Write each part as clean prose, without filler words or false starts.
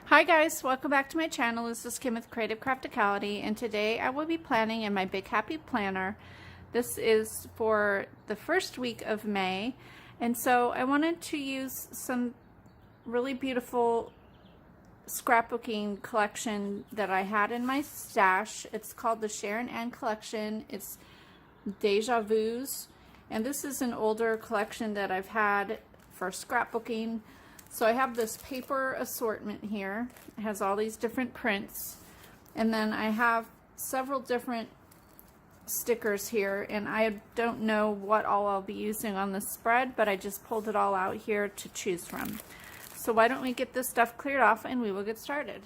Hi guys, welcome back to my channel. This is Kim with Creative Crafticality, and today I will be planning in my Big Happy Planner. This is for the first week of May, and so I wanted to use some really beautiful scrapbooking collection that I had in my stash. It's called the Sharon Ann Collection. It's Deja Vu's, and this is an older collection that I've had for scrapbooking. So I have this paper assortment here. It has all these different prints, and then I have several different stickers here, and I don't know what all I'll be using on the spread, but I just pulled it all out here to choose from. So why don't we get this stuff cleared off and we will get started.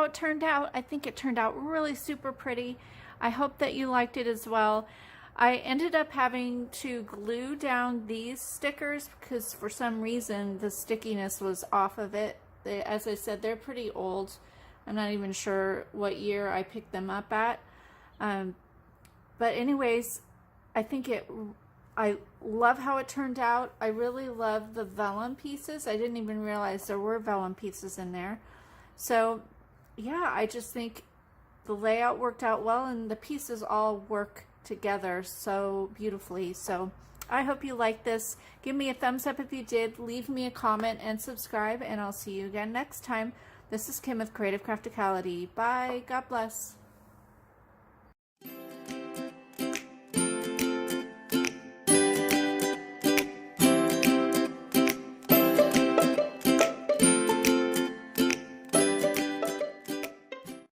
how it turned out. I think it turned out really super pretty. I hope that you liked it as well. I ended up having to glue down these stickers because for some reason the stickiness was off of it. As I said, they're pretty old. I'm not even sure what year I picked them up at. But anyways, I love how it turned out. I really love the vellum pieces. I didn't even realize there were vellum pieces in there. So yeah, I just think the layout worked out well and the pieces all work together so beautifully. So I hope you like this. Give me a thumbs up if you did. Leave me a comment and subscribe, and I'll see you again next time. This is Kim with Creative Crafticality. Bye. God bless.